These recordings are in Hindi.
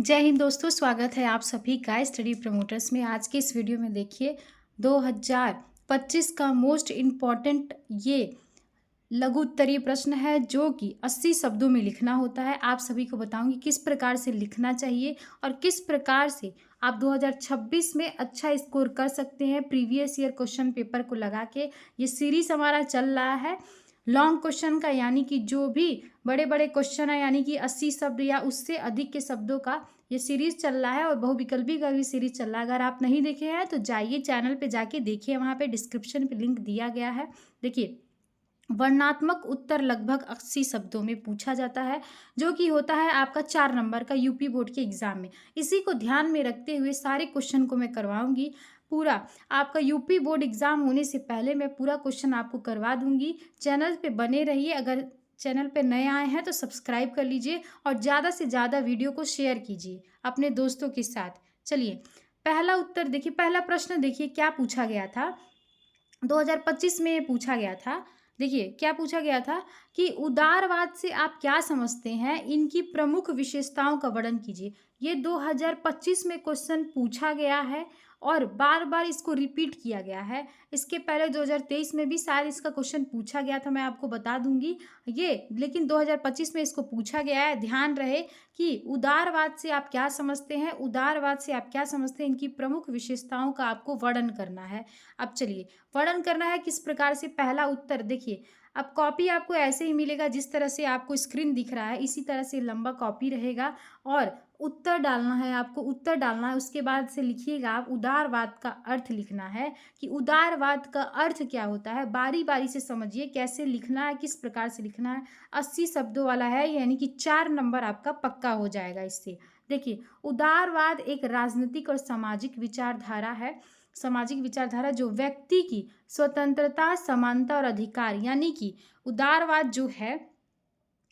जय हिंद दोस्तों, स्वागत है आप सभी का स्टडी प्रमोटर्स में। आज के इस वीडियो में देखिए 2025 का मोस्ट इम्पॉर्टेंट ये लघु उत्तरीय प्रश्न है जो कि 80 शब्दों में लिखना होता है। आप सभी को बताऊंगी किस प्रकार से लिखना चाहिए और किस प्रकार से आप 2026 में अच्छा स्कोर कर सकते हैं प्रीवियस ईयर क्वेश्चन पेपर को लगा के। ये सीरीज हमारा चल रहा है लॉन्ग क्वेश्चन का, यानी कि जो भी बड़े बड़े क्वेश्चन है यानी कि 80 शब्द या उससे अधिक के शब्दों का ये सीरीज चल रहा है और बहुविकल्पी का भी सीरीज चल रहा है। अगर आप नहीं देखे हैं तो जाइए चैनल पे जाके देखिए, वहाँ पे डिस्क्रिप्शन पे लिंक दिया गया है। देखिए, वर्णनात्मक उत्तर लगभग 80 शब्दों में पूछा जाता है, जो कि होता है आपका 4 नंबर का यूपी बोर्ड के एग्जाम में। इसी को ध्यान में रखते हुए सारे क्वेश्चन को मैं करवाऊंगी पूरा। आपका यूपी बोर्ड एग्जाम होने से पहले मैं पूरा क्वेश्चन आपको करवा दूंगी। चैनल पे बने रहिए। अगर चैनल पे नए आए हैं तो सब्सक्राइब कर लीजिए और ज़्यादा से ज़्यादा वीडियो को शेयर कीजिए अपने दोस्तों के साथ। चलिए, पहला उत्तर देखिए, पहला प्रश्न देखिए क्या पूछा गया था। 2025 में पूछा गया था। देखिए क्या पूछा गया था कि उदारवाद से आप क्या समझते हैं, इनकी प्रमुख विशेषताओं का वर्णन कीजिए। ये 2025 में क्वेश्चन पूछा गया है और बार बार इसको रिपीट किया गया है। इसके पहले 2023 में भी शायद इसका क्वेश्चन पूछा गया था, मैं आपको बता दूंगी ये, लेकिन 2025 में इसको पूछा गया है। ध्यान रहे कि उदारवाद से आप क्या समझते हैं, उदारवाद से आप क्या समझते हैं, इनकी प्रमुख विशेषताओं का आपको वर्णन करना है। अब चलिए, वर्णन करना है किस प्रकार से। पहला उत्तर देखिए, अब कॉपी आपको ऐसे ही मिलेगा जिस तरह से आपको स्क्रीन दिख रहा है, इसी तरह से लंबा कॉपी रहेगा और उत्तर डालना है आपको, उत्तर डालना है। उसके बाद से लिखिएगा आप उदारवाद का अर्थ लिखना है कि उदारवाद का अर्थ क्या होता है। बारी बारी से समझिए कैसे लिखना है, किस प्रकार से लिखना है। 80 शब्दों वाला है, यानी कि 4 नंबर आपका पक्का हो जाएगा इससे। देखिए, उदारवाद एक राजनीतिक और सामाजिक विचारधारा है, सामाजिक विचारधारा जो व्यक्ति की स्वतंत्रता, समानता और अधिकार, यानी कि उदारवाद जो है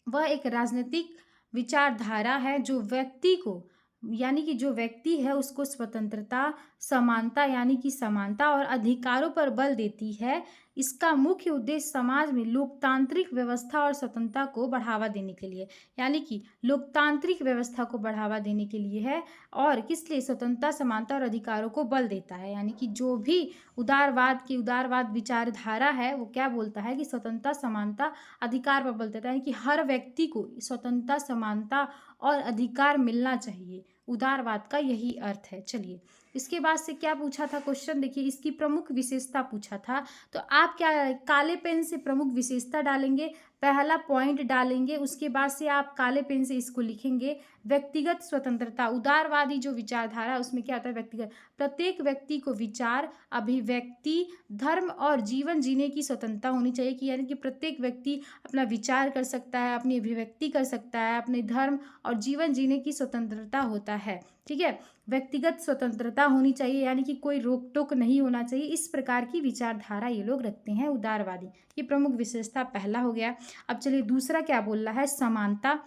वह एक राजनीतिक विचारधारा है जो व्यक्ति को, यानी कि जो व्यक्ति है उसको स्वतंत्रता, समानता यानी कि समानता और अधिकारों पर बल देती है। इसका मुख्य उद्देश्य समाज में लोकतांत्रिक व्यवस्था और स्वतंत्रता को बढ़ावा देने के लिए, यानी कि लोकतांत्रिक व्यवस्था को बढ़ावा देने के लिए है। और किस लिए? स्वतंत्रता, समानता और अधिकारों को बल देता है। यानी कि जो भी उदारवाद विचारधारा है वो क्या बोलता है कि स्वतंत्रता, समानता, अधिकार पर बल देता है कि हर व्यक्ति को स्वतंत्रता, समानता और अधिकार मिलना चाहिए। उदारवाद का यही अर्थ है। चलिए, इसके बाद से क्या पूछा था क्वेश्चन, देखिए इसकी प्रमुख विशेषता पूछा था। तो आप क्या काले पेन से प्रमुख विशेषता डालेंगे, पहला पॉइंट डालेंगे, उसके बाद से आप काले पेन से इसको लिखेंगे। व्यक्तिगत स्वतंत्रता, उदारवादी जो विचारधारा है उसमें क्या होता है, व्यक्तिगत, प्रत्येक व्यक्ति को विचार, अभिव्यक्ति, धर्म और जीवन जीने की स्वतंत्रता होनी चाहिए कि यानी कि प्रत्येक व्यक्ति अपना विचार कर सकता है, अपनी अभिव्यक्ति कर सकता है, अपने धर्म और जीवन जीने की स्वतंत्रता होता है। ठीक है, व्यक्तिगत स्वतंत्रता होनी चाहिए, यानी कि कोई रोक टोक नहीं होना चाहिए। इस प्रकार की विचारधारा ये लोग रखते हैं उदारवादी। ये प्रमुख विशेषता पहला हो गया। अब चलिए दूसरा क्या बोल रहा है, समानता।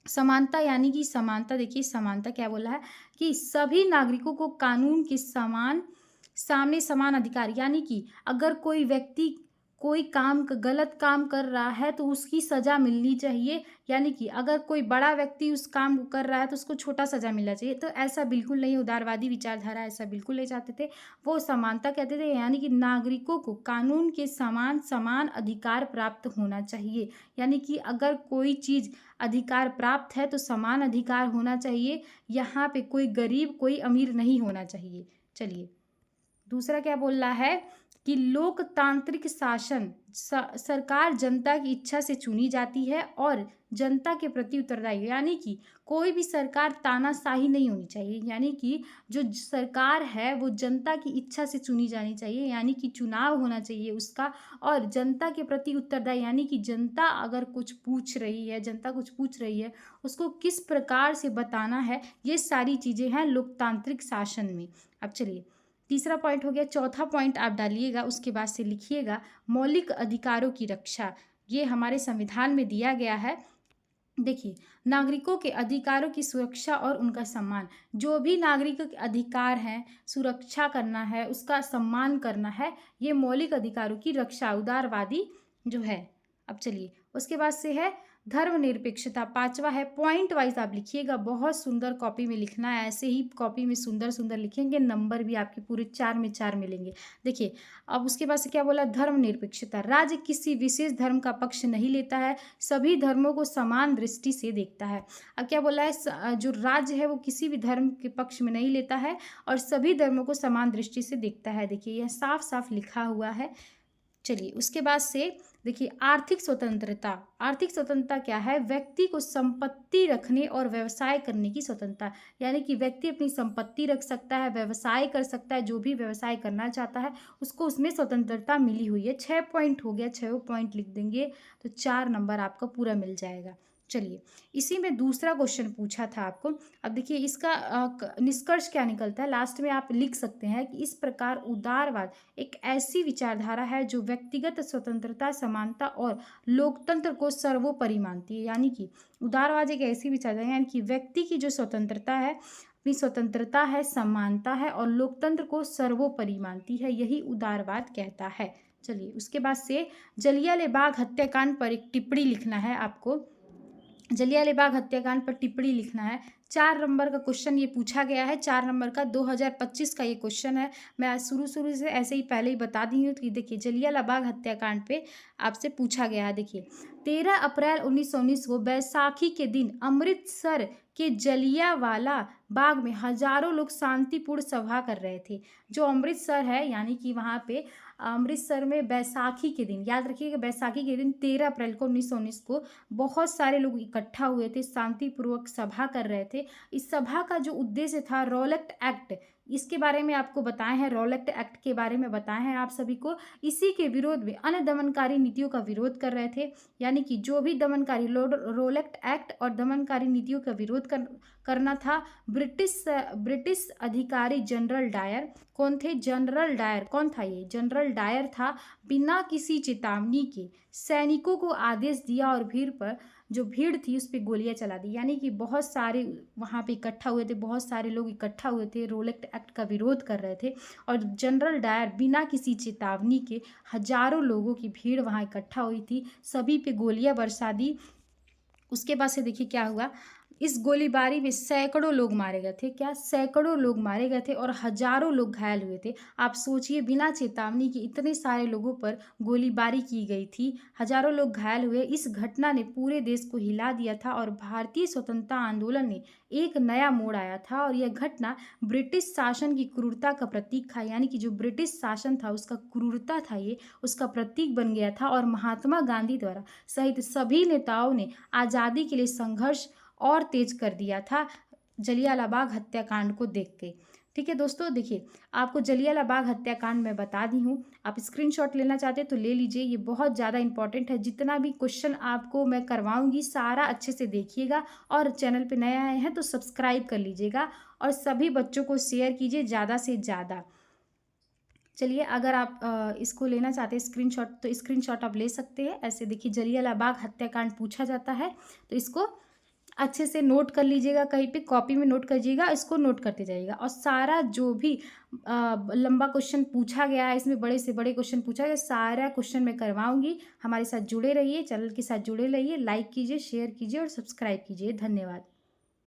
समानता यानी कि समानता, देखिए समानता क्या बोल रहा है कि सभी नागरिकों को कानून के समान सामने समान अधिकार, यानी कि अगर कोई व्यक्ति कोई गलत काम कर रहा है तो उसकी सजा मिलनी चाहिए। यानी कि अगर कोई बड़ा व्यक्ति उस काम को कर रहा है तो उसको छोटा सजा मिलना चाहिए। तो ऐसा बिल्कुल नहीं, उदारवादी विचारधारा ऐसा बिल्कुल नहीं चाहते थे। वो समानता कहते थे, यानी कि नागरिकों को कानून के समान अधिकार प्राप्त होना चाहिए। यानी कि अगर कोई चीज़ अधिकार प्राप्त है तो समान अधिकार होना चाहिए। यहाँ पे कोई गरीब कोई अमीर नहीं होना चाहिए। चलिए, दूसरा क्या बोल रहा है कि लोकतांत्रिक शासन, सरकार जनता की इच्छा से चुनी जाती है और जनता के प्रति उत्तरदायी, यानी कि कोई भी सरकार तानाशाही नहीं होनी चाहिए। यानी कि जो सरकार है वो जनता की इच्छा से चुनी जानी चाहिए, यानी कि चुनाव होना चाहिए उसका, और जनता के प्रति उत्तरदायी, यानी कि जनता अगर कुछ पूछ रही है, जनता कुछ पूछ रही है, उसको किस प्रकार से बताना है, ये सारी चीज़ें हैं लोकतांत्रिक शासन में। अब चलिए, तीसरा पॉइंट हो गया। चौथा पॉइंट आप डालिएगा, उसके बाद से लिखिएगा मौलिक अधिकारों की रक्षा। ये हमारे संविधान में दिया गया है। देखिए, नागरिकों के अधिकारों की सुरक्षा और उनका सम्मान, जो भी नागरिकों के अधिकार हैं सुरक्षा करना है, उसका सम्मान करना है, ये मौलिक अधिकारों की रक्षा उदारवादी जो है। अब चलिए, उसके बाद से है धर्मनिरपेक्षता पांचवा है, पॉइंट वाइज आप लिखिएगा, बहुत सुंदर कॉपी में लिखना है, ऐसे ही कॉपी में सुंदर सुंदर लिखेंगे, नंबर भी आपके पूरे 4 में 4 मिलेंगे। देखिए अब उसके बाद से क्या बोला, धर्मनिरपेक्षता, राज्य किसी विशेष धर्म का पक्ष नहीं लेता है, सभी धर्मों को समान दृष्टि से देखता है। अब क्या बोला है, जो राज्य है वो किसी भी धर्म के पक्ष में नहीं लेता है और सभी धर्मों को समान दृष्टि से देखता है। देखिए यह साफ साफ लिखा हुआ है। चलिए उसके बाद से देखिए आर्थिक स्वतंत्रता, आर्थिक स्वतंत्रता क्या है, व्यक्ति को संपत्ति रखने और व्यवसाय करने की स्वतंत्रता, यानी कि व्यक्ति अपनी संपत्ति रख सकता है, व्यवसाय कर सकता है, जो भी व्यवसाय करना चाहता है उसको उसमें स्वतंत्रता मिली हुई है। 6 पॉइंट हो गया, 6 पॉइंट लिख देंगे तो 4 नंबर आपका पूरा मिल जाएगा। चलिए इसी में दूसरा क्वेश्चन पूछा था आपको। अब देखिए इसका निष्कर्ष क्या निकलता है, लास्ट में आप लिख सकते हैं कि इस प्रकार उदारवाद एक ऐसी विचारधारा है जो व्यक्तिगत स्वतंत्रता, समानता और लोकतंत्र को सर्वोपरि मानती है। यानी कि उदारवाद एक ऐसी विचारधारा है, यानी कि व्यक्ति की जो स्वतंत्रता है, अपनी स्वतंत्रता है, समानता है और लोकतंत्र को सर्वोपरि मानती है, यही उदारवाद कहता है। चलिए उसके बाद से जलियांवाला बाग हत्याकांड पर एक टिप्पणी लिखना है आपको। जलियांवाला बाग हत्याकांड पर टिप्पणी लिखना है। 4 नंबर का क्वेश्चन ये पूछा गया है, 4 नंबर का 2025 का ये क्वेश्चन है। मैं आज शुरू से ऐसे ही पहले ही बता दी हूँ कि देखिए जलियांवाला बाग हत्याकांड पे आपसे पूछा गया है। देखिए 13 अप्रैल 1919 को बैसाखी के दिन अमृतसर के जलियांवाला बाग में हजारों लोग शांतिपूर्ण सभा कर रहे थे। जो अमृतसर है यानी कि वहाँ पे अमृतसर में बैसाखी के दिन, याद रखिएगा बैसाखी के दिन 13 अप्रैल को 1919 को बहुत सारे लोग इकट्ठा हुए थे, शांतिपूर्वक सभा कर रहे थे। इस सभा का जो उद्देश्य था, रॉलेट एक्ट, इसके बारे में आपको बताए हैं, रॉलेट एक्ट के बारे में बताए हैं आप सभी को। इसी के विरोध में अन्य दमनकारी नीतियों का विरोध कर रहे थे, यानी कि जो भी दमनकारी रॉलेट एक्ट और दमनकारी नीतियों का विरोध करना था। ब्रिटिश अधिकारी जनरल डायर, कौन थे, जनरल डायर, कौन था ये, जनरल डायर था, बिना किसी चेतावनी के सैनिकों को आदेश दिया और जो भीड़ थी उस पर गोलियां चला दी। यानी कि बहुत सारे वहाँ पे इकट्ठा हुए थे, बहुत सारे लोग इकट्ठा हुए थे, रॉलेट एक्ट का विरोध कर रहे थे और जनरल डायर बिना किसी चेतावनी के हजारों लोगों की भीड़ वहाँ इकट्ठा हुई थी, सभी पे गोलियां बरसा दी। उसके बाद से देखिए क्या हुआ, इस गोलीबारी में सैकड़ों लोग मारे गए थे। क्या, सैकड़ों लोग मारे गए थे और हजारों लोग घायल हुए थे। आप सोचिए बिना चेतावनी के इतने सारे लोगों पर गोलीबारी की गई थी, हजारों लोग घायल हुए। इस घटना ने पूरे देश को हिला दिया था और भारतीय स्वतंत्रता आंदोलन में एक नया मोड़ आया था। और यह घटना ब्रिटिश शासन की क्रूरता का प्रतीक था, यानी कि जो ब्रिटिश शासन था उसका क्रूरता था, ये उसका प्रतीक बन गया था। और महात्मा गांधी द्वारा सहित सभी नेताओं ने आज़ादी के लिए संघर्ष और तेज कर दिया था जलियांवाला बाग हत्याकांड को देख के। ठीक है दोस्तों, देखिए आपको जलियांवाला बाग हत्याकांड में बता दी हूँ, आप स्क्रीनशॉट लेना चाहते हैं तो ले लीजिए, ये बहुत ज़्यादा इंपॉर्टेंट है। जितना भी क्वेश्चन आपको मैं करवाऊंगी सारा अच्छे से देखिएगा और चैनल पे नए आए हैं तो सब्सक्राइब कर लीजिएगा और सभी बच्चों को शेयर कीजिए ज़्यादा से ज़्यादा। चलिए अगर आप इसको लेना चाहते हैं स्क्रीनशॉट तो स्क्रीनशॉट आप ले सकते हैं। ऐसे देखिए जलियांवाला बाग हत्याकांड पूछा जाता है तो इसको अच्छे से नोट कर लीजिएगा, कहीं पे कॉपी में नोट करिएगा, इसको नोट करते जाइएगा। और सारा जो भी लंबा क्वेश्चन पूछा गया है, इसमें बड़े से बड़े क्वेश्चन पूछा गया, सारा क्वेश्चन मैं करवाऊंगी। हमारे साथ जुड़े रहिए, चैनल के साथ जुड़े रहिए, लाइक कीजिए, शेयर कीजिए और सब्सक्राइब कीजिए। धन्यवाद।